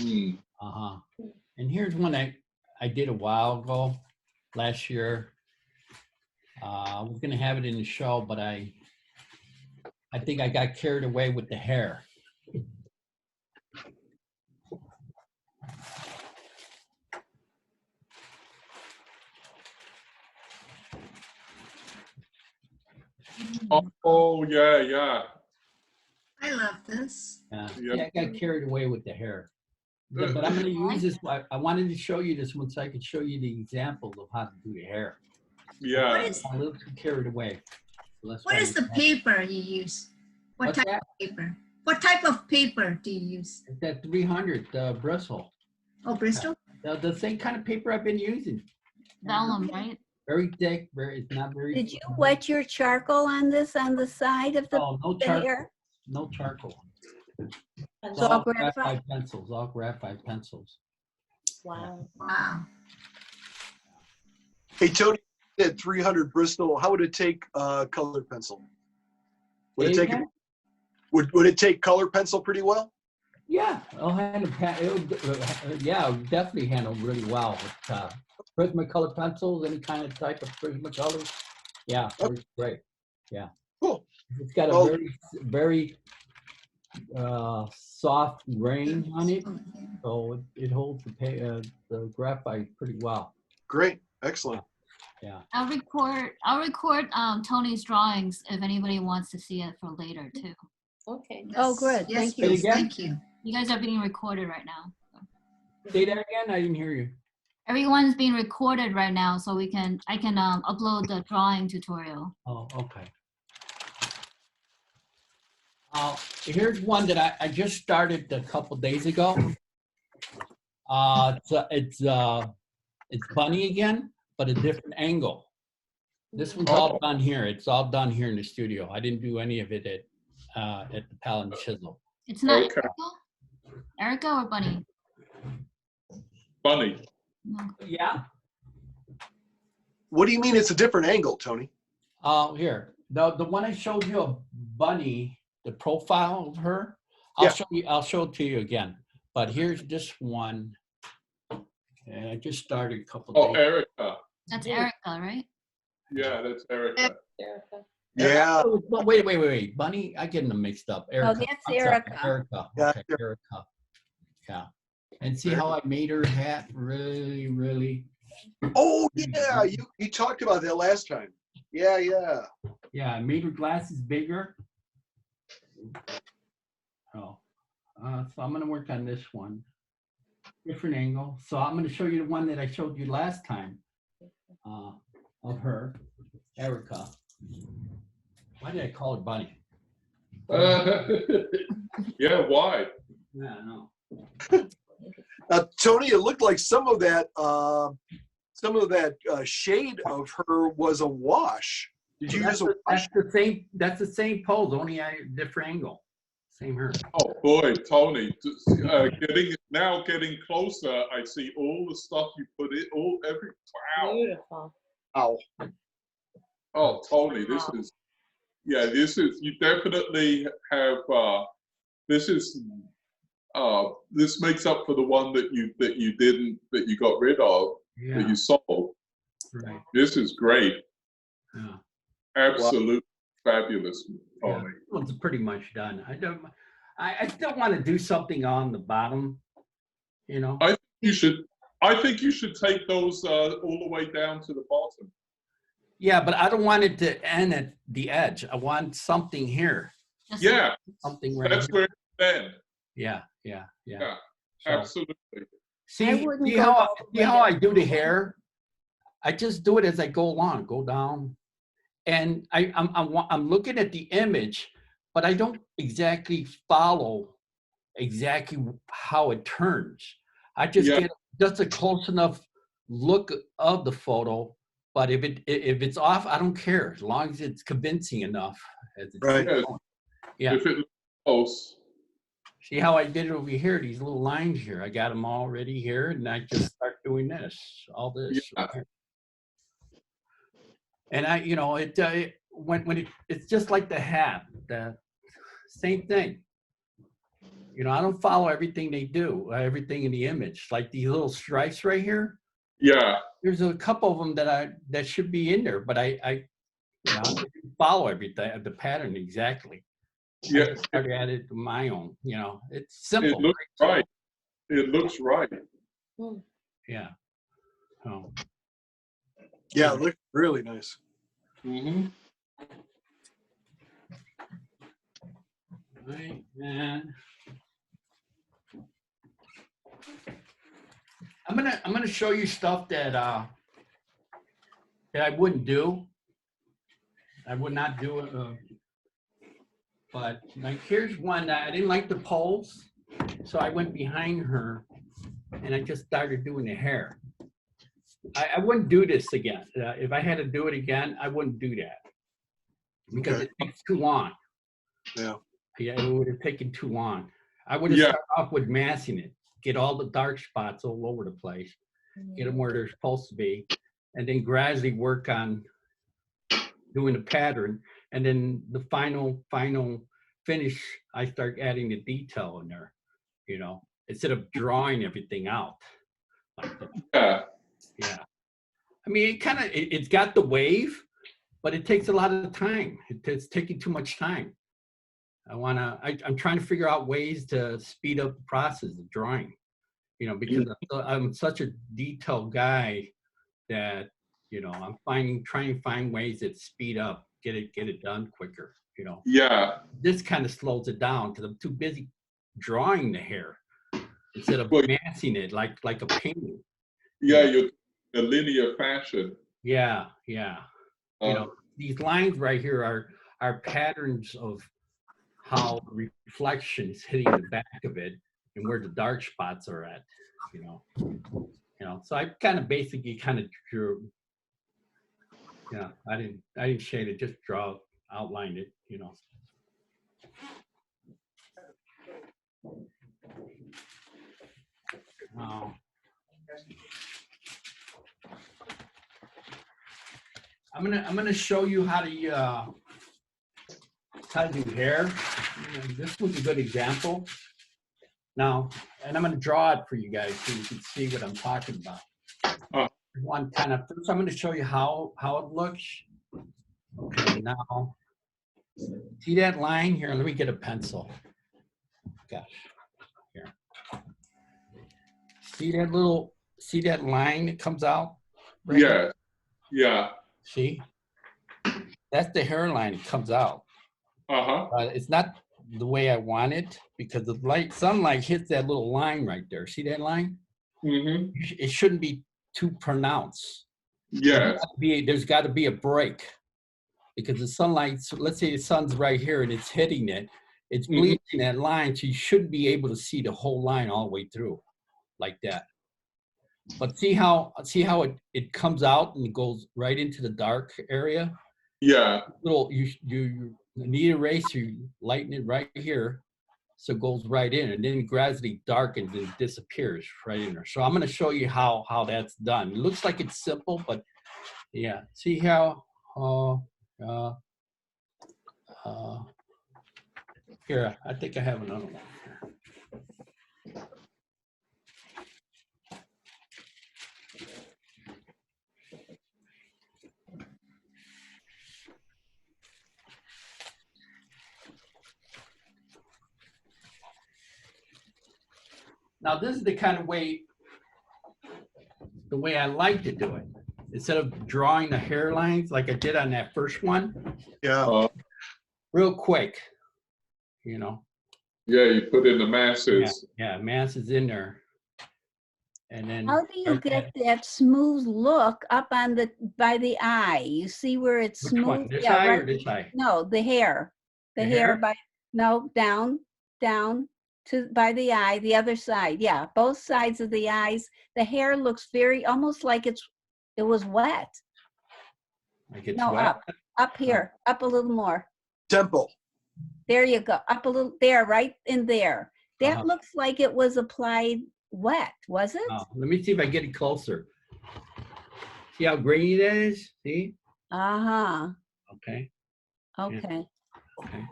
Mm. Uh-huh. And here's one I did a while ago, last year. I was gonna have it in the show, but I think I got carried away with the hair. Oh, yeah. I love this. Yeah, I got carried away with the hair. But I'm going to use this. I wanted to show you this one so I could show you the examples of how to do the hair. Yeah. I'm a little too carried away. So What is the paper you use? What type of paper? What type of paper do you use? It's that 300 Bristol. Oh, Bristol? The same kind of paper I've been using. Vellum, right? Very thick. It's not very. Did you wet your charcoal on this on the side of the, no the charcoal. hair? No charcoal. It's So all graphite? graphite pencils. All graphite pencils. Wow. Wow. Hey, Tony, you said 300 Bristol. How would it take colored pencil? Would it take would it take color pencil pretty well? Yeah, I'll handle. Yeah, I'll definitely handle really well with Prismacolor pencils, any kind of type of Prismacolors. Yeah, works great. Yeah. Cool. It's got a very soft grain on it, so it holds the graphite pretty well. Great, excellent. Yeah. I'll record Tony's drawings if anybody wants to see it for later too. Okay. Oh, good. Yes, Thank you. please. Thank you. You guys are being recorded right now. Say that again. I didn't hear you. Everyone's being recorded right now, so I can upload the drawing tutorial. Oh, okay. Here's one that I just started a couple days ago. It's bunny again, but a different angle. This one's all done here. It's all done here in the studio. I didn't do any of it at the Palette and Chisel. It's not Erica or Bunny? Bunny. No. Yeah. What do you mean it's a different angle, Tony? Here, the one I showed you of Bunny, the profile of her. I'll show it to you again. But here's this one. And I just started a couple days. Oh, Erica. That's Erica, right? Yeah, that's Erica. Yeah. But wait. Bunny, I get them mixed up. Erica. Oh, that's I'm sorry, Erica. Erica. Okay, Erica. Yeah. And see how I made her hat really. Oh, yeah. You talked about that last time. Yeah. Yeah, I made her glasses bigger. So I'm going to work on this one. Different angle. So I'm going to show you the one that I showed you last time of her, Erica. Why did I call her Bunny? Yeah, why? Yeah, I know. Tony, it looked like some of that shade of her was a wash. Did you use a wash? That's the same pose, only a different angle. Same hair. Oh boy, Tony, getting closer, I see all the stuff you put in, wow. Beautiful. Ow. Oh, Tony, this is, you definitely have, this makes up for the one that you got rid of, that you sold. Right. This is great. Yeah. Absolutely fabulous, Tony. Yeah, this one's pretty much done. I still want to do something on the bottom, you know. I think you should take those all the way down to the bottom. Yeah, but I don't want it to end at the edge. I want something here. Yeah, something right that's here. where it's end. Yeah. Yeah, So, absolutely. see how I do the hair? I just do it as I go along, go down. And I'm looking at the image, but I don't exactly follow how it turns. I just get just a close enough look of the photo. But if it's off, I don't care as long as it's convincing enough. Right. Yeah. If it looks close. See how I did it over here? These little lines here. I got them already here, and I just start doing this, all this. Yeah. Right. And it's just like the hat, the same thing. You know, I don't follow everything they do, everything in the image. Like these little stripes right here. Yeah. There's a couple of them that should be in there, but I you know, I didn't follow everything, the pattern exactly. I Yeah. just started at it my own. You know, it's It simple. looks right. It looks right. Yeah. Oh. Yeah, it looked really nice. Mm-hmm. Right, and I'm gonna show you stuff that I wouldn't do. I would not do it. But like here's one that I didn't like the poles, so I went behind her and I just started doing the hair. I wouldn't do this again. If I had to do it again, I wouldn't do that because Okay. it takes too long. Yeah. Yeah, it would have taken too long. I would have Yeah. started off with masking it, get all the dark spots all over the place, get them where they're supposed to be, and then gradually work on doing the pattern. And then the final finish, I start adding the detail in there, you know, instead of drawing everything out. Like that. Yeah. Yeah. I mean, it's got the wave, but it takes a lot of time. It's taking too much time. I'm trying to figure out ways to speed up the process of drawing, you know, because I'm such a detailed guy that, you know, I'm trying to find ways that speed up, get it done quicker, you know. Yeah. This kind of slows it down because I'm too busy drawing the hair instead of Well, massing it like a painting. Yeah, you're a linear fashion. Yeah, yeah. You know, these lines right here are patterns of how reflection is hitting the back of it and where the dark spots are at, you know. So I kind of basically drew, yeah, I didn't shade it, just outlined it, you know. I'm gonna show you how to do hair. This was a good example. Now, and I'm gonna draw it for you guys so you can see what I'm talking about. One kind of first, I'm gonna show you how it looks. Okay, now see that line here? Let me get a pencil. Gosh, here. See that line that comes out? Right Yeah. here? Yeah. See? That's the hairline that comes out. It's not the way I want it because the sunlight hits that little line right there. See that line? Mm-hmm. It shouldn't be too pronounced. Yes. There's got to be a break because the sunlight, let's say the sun's right here and it's hitting it, it's bleaching that line, so you should be able to see the whole line all the way through like that. But see how it comes out and it goes right into the dark area? Yeah. You need a eraser, you lighten it right here so it goes right in and then it gradually darkens and disappears right in there. So I'm going to show you how that's done. It looks like it's simple, but yeah, see how here, I think I have another one here. Now this is the kind of way I like to do it. Instead of drawing the hairlines like I did on that first one. Yeah. Real quick, you know. Yeah, you put in the masses. Yeah, masses in there. And then how do you get that smooth look up on by the eye? You see where it's which smooth? one? This yeah, eye right. or this eye? No, the hair. The hair hair? down to by the eye, the other side. Yeah, both sides of the eyes. The hair looks almost like it was wet. Like it's No, wet? up here, up a little more. Temple. There you go, up a little, there, right in there. That Uh-huh. looks like it was applied wet, was it? Oh, let me see if I get it closer. See how grainy that is? See? Uh-huh, Okay. okay. Okay.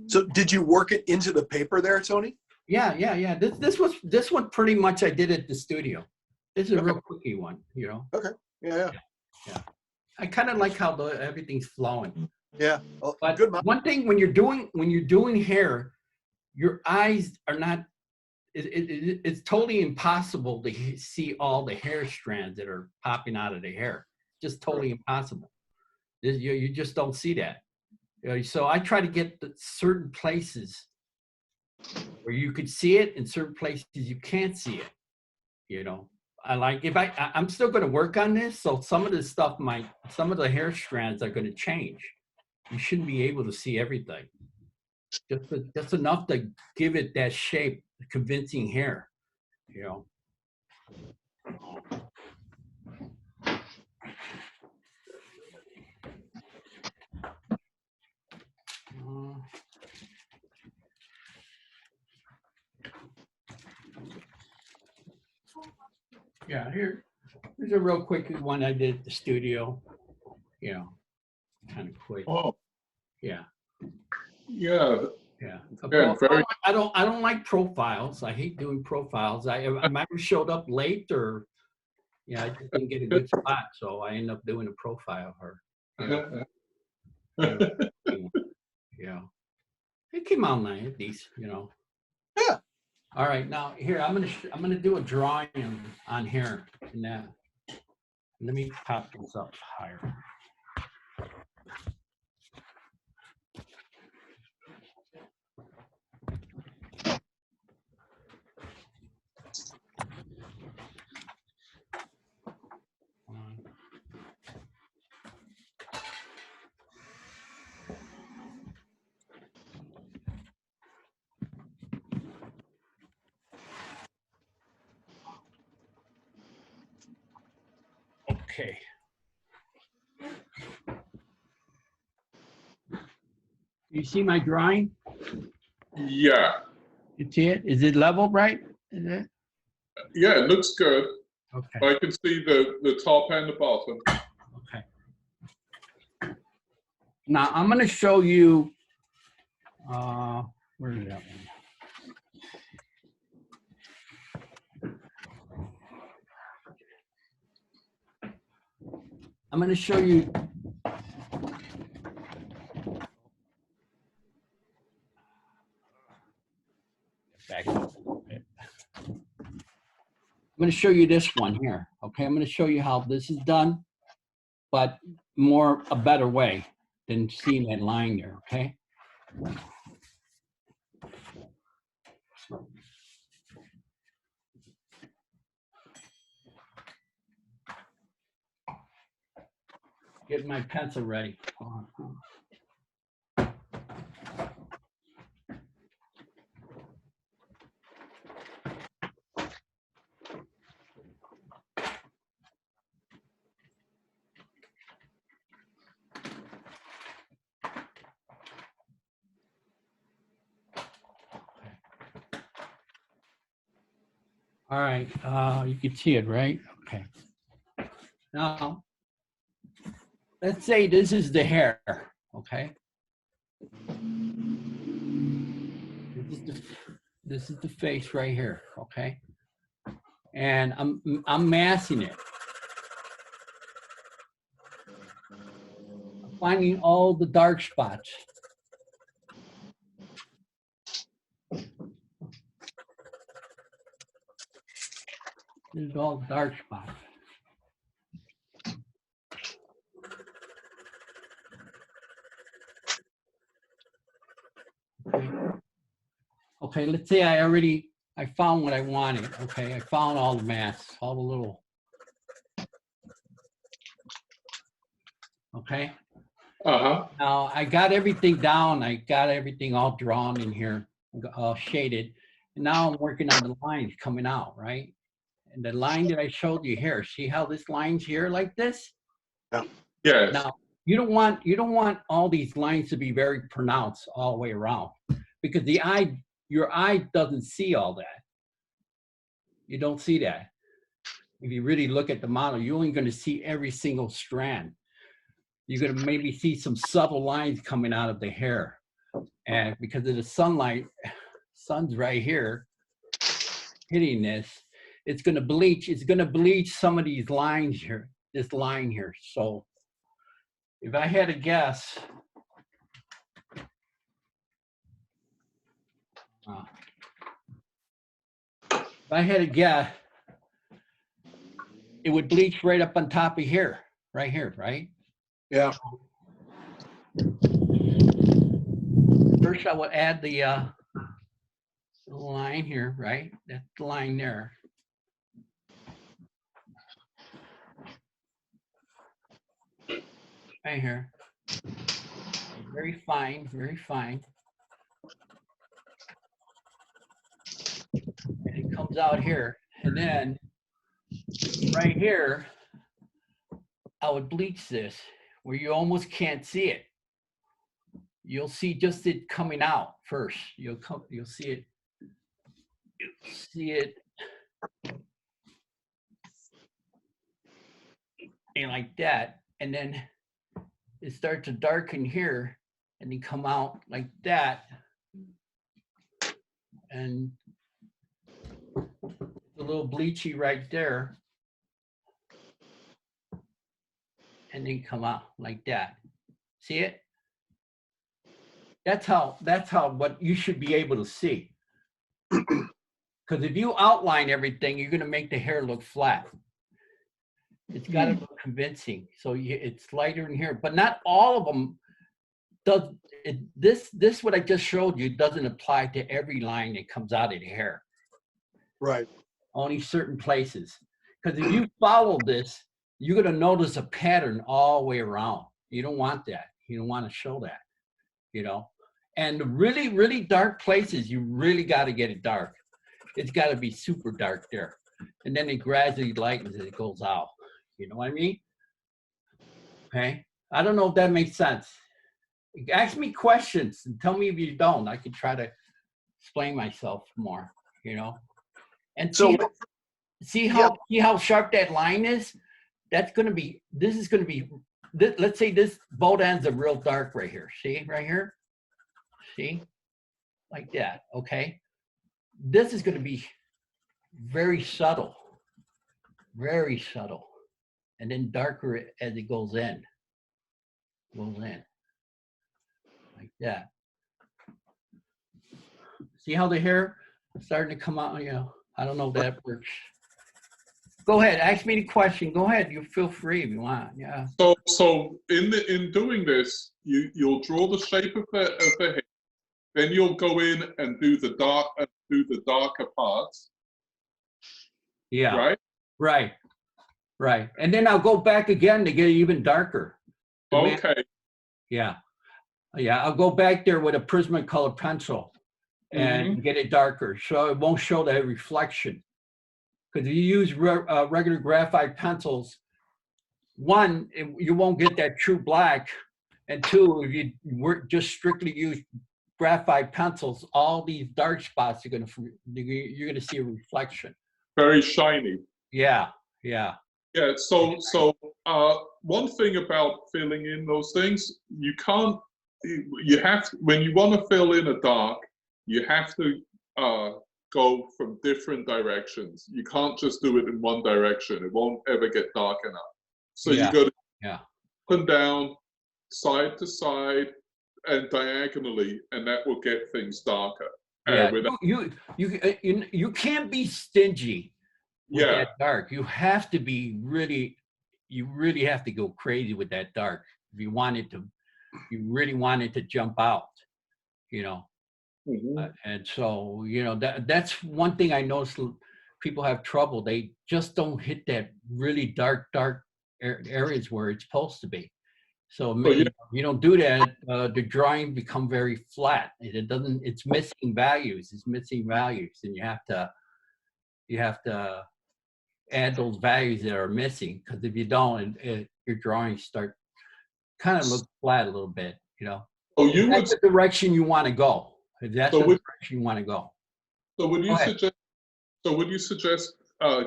So did you work it into the paper there, Tony? Yeah. This one pretty much I did at the studio. This is a real quickie one, you know. Okay. Yeah. I kind of like how everything's flowing. Yeah. Oh, But good. one thing when you're doing hair, your eyes are not. It's totally impossible to see all the hair strands that are popping out of the hair. Just totally impossible. You just don't see that. So I try to get certain places where you could see it, and certain places you can't see it. You know, I like I'm still going to work on this. So some of this stuff some of the hair strands are going to change. You shouldn't be able to see everything. Just enough to give it that shape, convincing hair. You know. Yeah, here's a real quick one I did at the studio. You know, kind of quick. Oh, Yeah. yeah. Yeah. Yeah, very. I don't like profiles. I hate doing profiles. I might have showed up late, or I just didn't get a good spot, so I end up doing a profile of her. Yeah. It came out nice, at least, you know. Yeah. All right, now here I'm gonna do a drawing on here, and let me pop this up higher. Okay. You see my drawing? Yeah. You see it? Is it leveled right? Is it? Yeah, it looks good. Okay. I can see the top and the bottom. Okay. Now I'm going to show you. Where is that one? I'm going to show you. Back up a little bit. I'm going to show you this one here. Okay, I'm going to show you how this is done, but a better way than seeing that line there. Okay. Get my pencil ready. All right, you can see it, right? Okay. Now, let's say this is the hair, okay? This is the face right here, okay? And I'm massing it. I'm finding all the dark spots. This is all dark spots. Okay, let's say I found what I wanted. Okay, I found all the masks, all the little. Okay. Now I got everything down. I got everything all drawn in here, all shaded. And now I'm working on the lines coming out, right? And the line that I showed you here, see how this line's here like this? Yeah. Yes. Now you don't want all these lines to be very pronounced all the way around, because your eye doesn't see all that. You don't see that. If you really look at the model, you're only going to see every single strand. You're going to maybe see some subtle lines coming out of the hair. And because of the sunlight, sun's right here hitting this, it's going to bleach. It's going to bleach some of these lines here, this line here. So if I had to guess, it would bleach right up on top of here, right here, right? Yeah. First, I would add the line here, right? That line there. Right here. Very fine, very fine. And it comes out here. And then right here, I would bleach this where you almost can't see it. You'll see just it coming out first. You'll see it. You'll see it. And like that. And then it starts to darken here and then come out like that. And a little bleachy right there. And then come out like that. See it? That's how what you should be able to see. Because if you outline everything, you're going to make the hair look flat. It's got to look convincing. So it's lighter in here, but not all of them does. This what I just showed you doesn't apply to every line that comes out of the hair. Right. Only certain places. Because if you follow this, you're going to notice a pattern all the way around. You don't want that. You don't want to show that, you know. And the really, really dark places, you really got to get it dark. It's got to be super dark there. And then it gradually lightens as it goes out. You know what I mean? Okay. I don't know if that makes sense. Ask me questions and tell me if you don't. I can try to explain myself more, you know. And So see how sharp that line is? That's going to be, let's say this both ends are real dark right here. See, right here? See? Like that, okay? This is going to be very subtle. Very subtle. And then darker as it goes in. Like that. See how the hair is starting to come out? You know, I don't know if that works. Go ahead, ask me the question. Go ahead, you feel free if you want. Yeah. So in doing this, you'll draw the shape of the hair, then you'll go in and do the darker parts. Yeah. Right. Right. And then I'll go back again to get it even darker. Okay. Yeah. I'll go back there with a Prismacolor pencil and get it darker, so it won't show that reflection. Because if you use regular graphite pencils, one, you won't get that true black, and two, if you just strictly use graphite pencils, all these dark spots you're gonna see a reflection. Very shiny. Yeah. So one thing about filling in those things, when you want to fill in a dark, you have to go from different directions. You can't just do it in one direction. It won't ever get dark enough. So you go up and down, side to side, and diagonally, and that will get things darker. You can't be stingy with that dark. You have to be you really have to go crazy with that dark if you really want it to jump out, you know. And so, you know, that's one thing I noticed people have trouble. They just don't hit that really dark areas where it's supposed to be. So you don't do that, the drawing become very flat. It's missing values. And you have to add those values that are missing, because if you don't, your drawings start kind of look flat a little bit, you know. That's the direction you want to go. If that's the direction you want to go. So would you suggest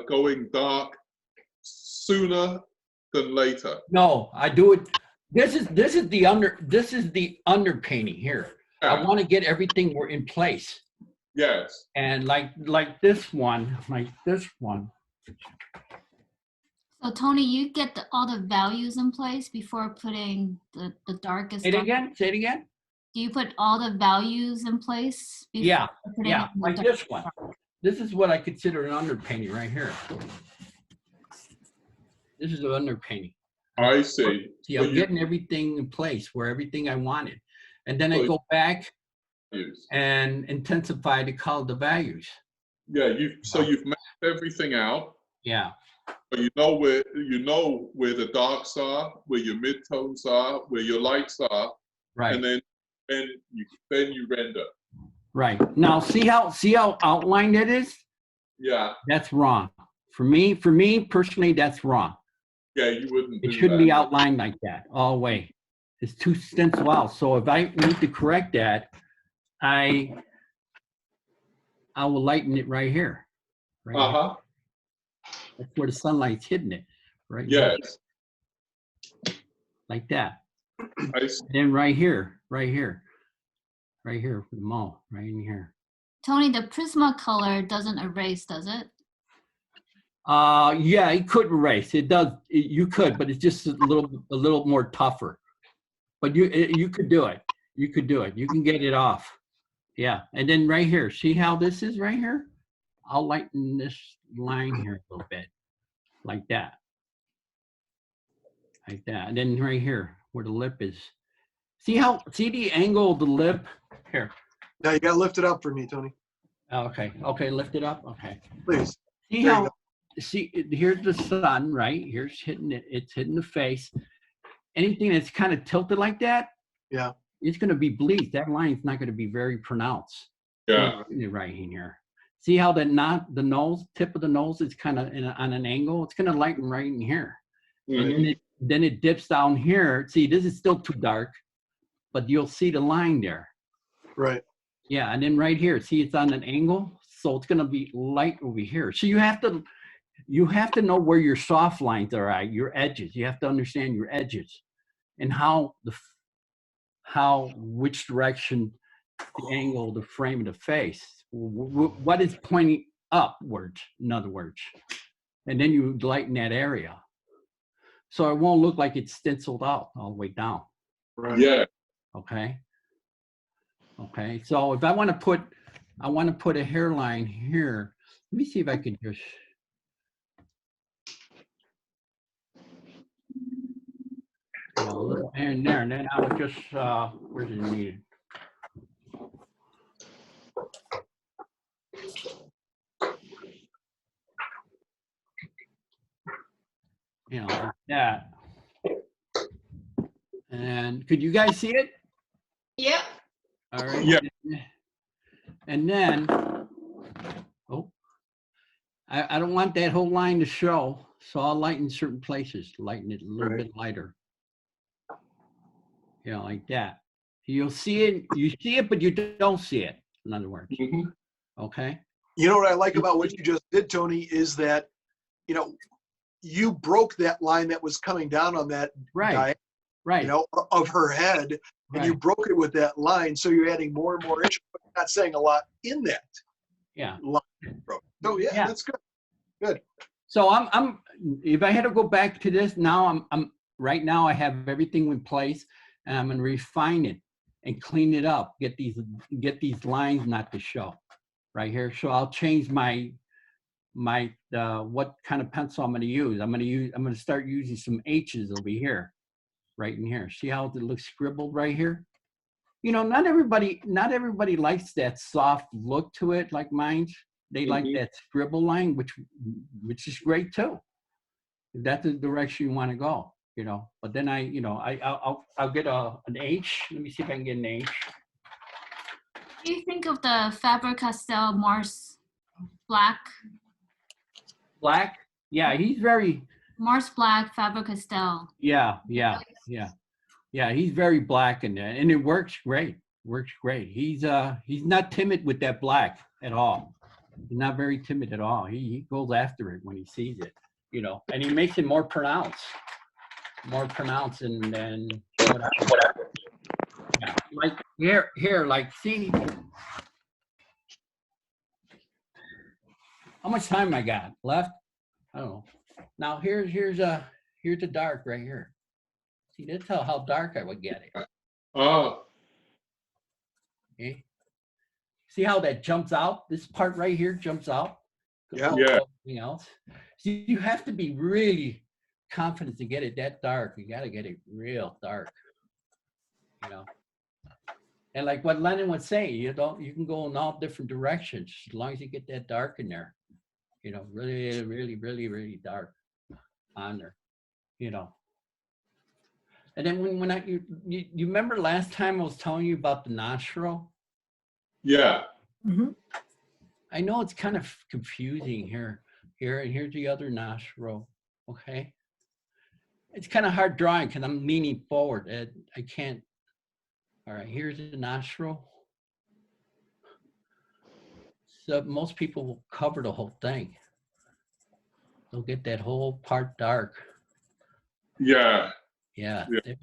going dark sooner than later? No, I do it. This is the underpainting here. I want to get everything in place. Yes. And like this one. So Tony, you get all the values in place before putting the darkest. Say it again. Say it again. Do you put all the values in place? Yeah. Putting Yeah. in the Like this one. This is what I consider an underpainting right here. This is an underpainting. I see. See, I'm getting everything in place where everything I wanted. And then I go back and intensify the color, the values. Yeah, you've mapped everything out. Yeah. You know where the darks are, where your midtones are, where your lights are. Right. And then you render. Right. Now see how outlined it is? Yeah. That's wrong. For me personally, that's wrong. Yeah, you wouldn't. It shouldn't be outlined like that all the way. It's too stencil out. So if I need to correct that, I will lighten it right here. Right here. That's where the sunlight's hitting it. Right. Yes. Here. Like that. I see. And then right here for the mall, right in here. Tony, the Prisma color doesn't erase, does it? Yeah, it could erase. It does. You could, but it's just a little more tougher. But you could do it. You could do it. You can get it off. Yeah, and then right here, see how this is right here? I'll lighten this line here a little bit, like that, and then right here where the lip is. See the angle of the lip here? Now you gotta lift it up for me, Tony. Okay, lift it up. Okay, please. See how? See, here's the sun, right? Here's hitting it. It's hitting the face. Anything that's kind of tilted like that, yeah, it's going to be bleached. That line's not going to be very pronounced. Yeah. Right in here. See how the tip of the nose is kind of on an angle? It's going to lighten right in here. Right. And then it dips down here. See, this is still too dark, but you'll see the line there. Right. Yeah, and then right here, see, it's on an angle, so it's going to be light over here. So you have to know where your soft lines are at, your edges. You have to understand your edges and which direction the angle, the frame of the face, what is pointing upwards, in other words. And then you lighten that area. So it won't look like it's stenciled out all the way down. Right. Yeah. Okay. Okay. So if I want to put a hairline here, let me see if I can just. A little in there, and then I would just, where's it needed? Like that. And could you guys see it? Yep. All right. Yeah. And then, I don't want that whole line to show, so I'll lighten certain places, lighten it a little bit lighter. Like that. You'll see it, but you don't see it, in other words. Mm-hmm. Okay? You know what I like about what you just did, Tony, is that, you broke that line that was coming down on that right. Of her head, and you broke it with that line, so you're adding more and more inches, but not saying a lot in that. Yeah. Line. So yeah, that's good. Good. So I'm if I had to go back to this now, I'm right now I have everything in place, and I'm gonna refine it and clean it up, get these lines not to show right here. So I'll change my what kind of pencil I'm gonna use. I'm gonna start using some H's over here, right in here. See how it looks scribbled right here? Not everybody likes that soft look to it like mine. They like that scribble line, which is great too. If that's the direction you want to go, But then I'll get an H. Let me see if I can get an H. What do you think of the Faber-Castell Mars Black? Black? Yeah, he's very. Mars Black, Faber-Castell. Yeah. He's very black in there, and it works great. He's not timid with that black at all. He's not very timid at all. He goes after it when he sees it, and he makes it more pronounced and then whatever. Yeah. Like here, like see, How much time I got left? I don't know. Now here's the dark right here. See, that's how dark I would get it. Oh. Okay. See how that jumps out? This part right here jumps out. Yeah. Yeah. Everything else. So you have to be really confident to get it that dark. You got to get it real dark. You know. And like what Lennon was saying, you can go in all different directions as long as you get that dark in there. You know, really, really, really, really dark on there. You know. And then when you remember last time I was telling you about the nostril? Yeah. Mhm. I know it's kind of confusing here, and here's the other nostril, okay? It's kind of hard drawing because I'm leaning forward. I can't. All right, here's the nostril. So most people will cover the whole thing. They'll get that whole part dark. Yeah. Yeah, Yeah.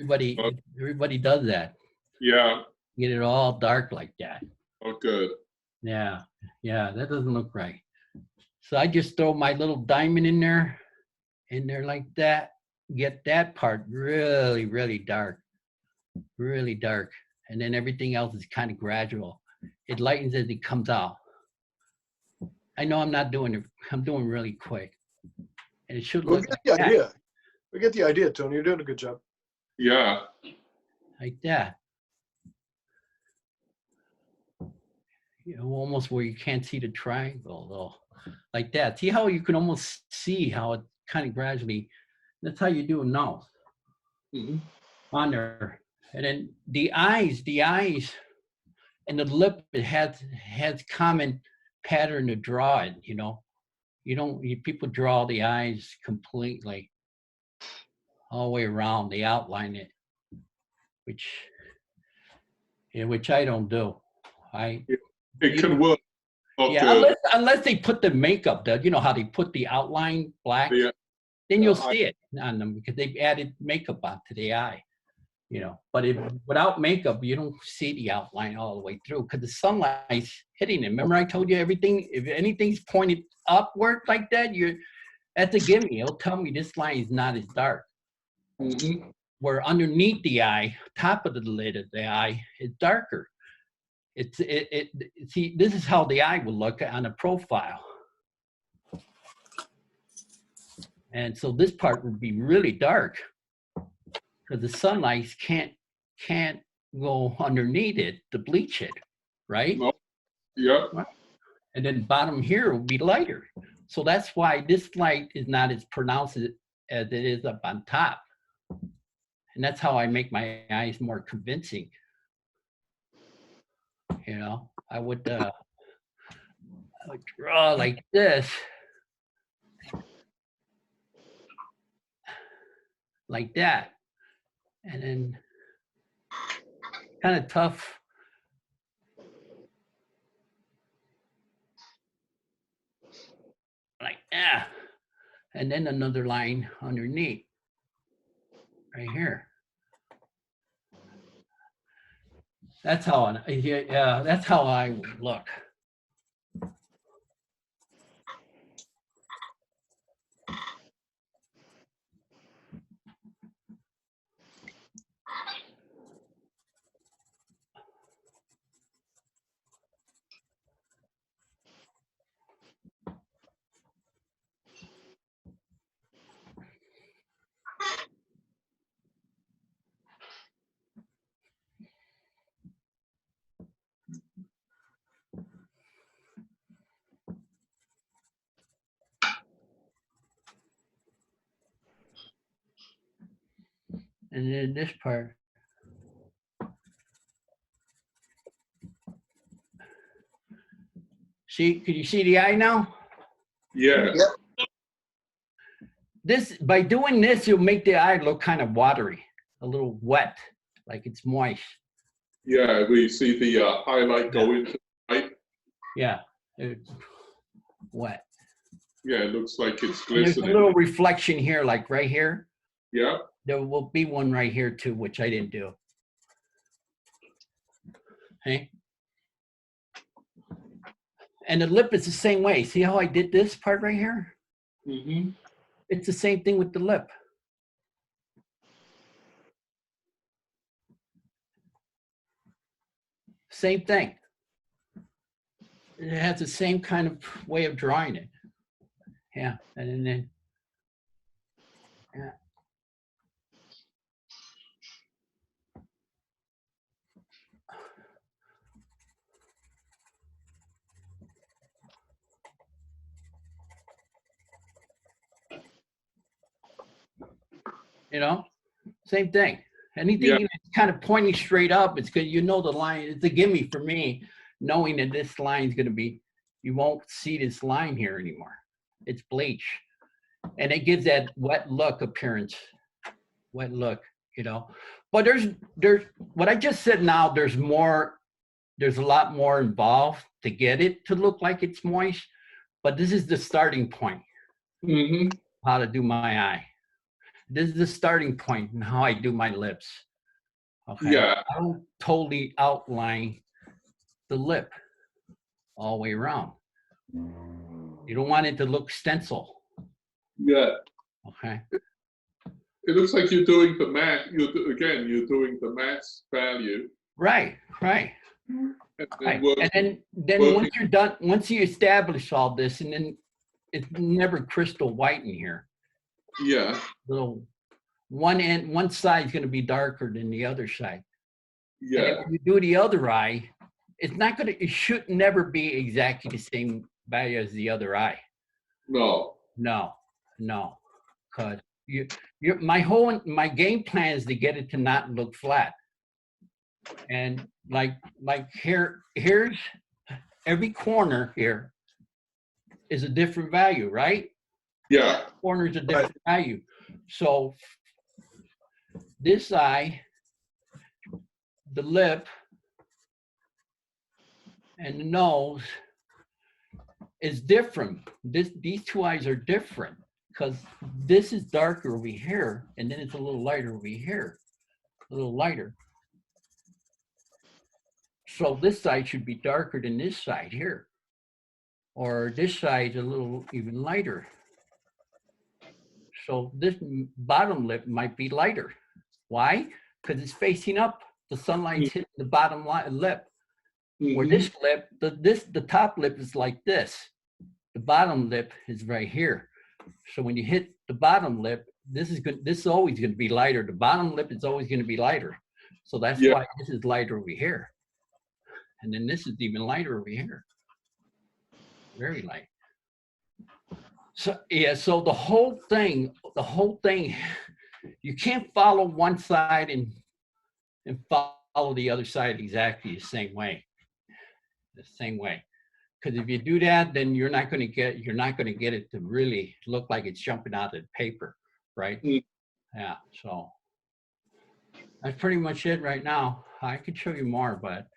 everybody does that. Yeah. Get it all dark like that. Oh, good. Yeah, that doesn't look right. So I just throw my little diamond in there like that. Get that part really, really dark, and then everything else is kind of gradual. It lightens as it comes out. I know I'm not doing it. I'm doing really quick, and it should We look get like the idea. We get the idea, Tony. You're doing a good job. Yeah. like that. You know, almost where you can't see the triangle though, like that. See how you can almost see how it kind of gradually. That's how you do a nose on there, and then the eyes, and the lip. It has common pattern to draw it. You know, people draw the eyes completely all the way around. They outline it, which I don't do. It can work. Yeah, unless they put the makeup, you know how they put the outline black, Yeah. then you'll see it on them because they've added makeup onto the eye, you know. But without makeup, you don't see the outline all the way through because the sunlight's hitting it. Remember I told you if anything's pointed upward like that, that's a gimme. It'll tell me this line is not as dark. Where underneath the eye, top of the lid of the eye, is darker. See, this is how the eye will look on a profile. And so this part would be really dark because the sunlight can't go underneath it to bleach it, right? No. Yeah. And then bottom here will be lighter. So that's why this light is not as pronounced as it is up on top. And that's how I make my eyes more convincing. You know, I would draw like this. Like that. And then kind of tough. Like that. And then another line underneath. Right here. That's how that's how I would look. And then this part. See, could you see the eye now? Yeah. By doing this, you'll make the eye look kind of watery, a little wet, like it's moist. Yeah, we see the highlight go into the light. Yeah, it's wet. Yeah, it looks like it's And there's glistening. a little reflection here, like right here. Yeah. There will be one right here too, which I didn't do. Okay. And the lip is the same way. See how I did this part right here? Mm-hmm. It's the same thing with the lip. Same thing. It has the same kind of way of drawing it. Yeah, and then, yeah. You know, same thing. Anything that's kind of pointing straight up, it's good. You know the line. It's a gimme for me, knowing that this line is going to be. You won't see this line here anymore. It's bleach, and it gives that wet look appearance. Wet look, you know. But there's what I just said. Now there's more. There's a lot more involved to get it to look like it's moist. But this is the starting point. Mm-hmm. How to do my eye. This is the starting point in how I do my lips. Okay. Yeah. I don't totally outline the lip all the way around. You don't want it to look stencil. Yeah. Okay. It looks like you're doing the math. You're doing the max value. Right. Right. And then once you're done, once you establish all this, and then it's never crystal white in here. Yeah. Little one side is going to be darker than the other side. Yeah. And if you do the other eye, it should never be exactly the same value as the other eye. No. Because my game plan is to get it to not look flat. And like here's every corner here is a different value, right? Yeah. Corner is a different value. So this eye, the lip, and the nose is different. These two eyes are different because this is darker over here, and then it's a little lighter over here, a little lighter. So this side should be darker than this side here, or this side's a little even lighter. So this bottom lip might be lighter. Why? Because it's facing up. The sunlight's hitting the bottom lip. Mm-hmm. Where this lip, the top lip is like this. The bottom lip is right here. So when you hit the bottom lip, this is always going to be lighter. The bottom lip is always going to be lighter. So that's why this is lighter over here. And then this is even lighter over here. Very light. So yeah, so the whole thing, you can't follow one side and follow the other side exactly the same way. Because if you do that, then you're not going to get it to really look like it's jumping out of the paper, right? Yeah, so that's pretty much it right now. I could show you more, but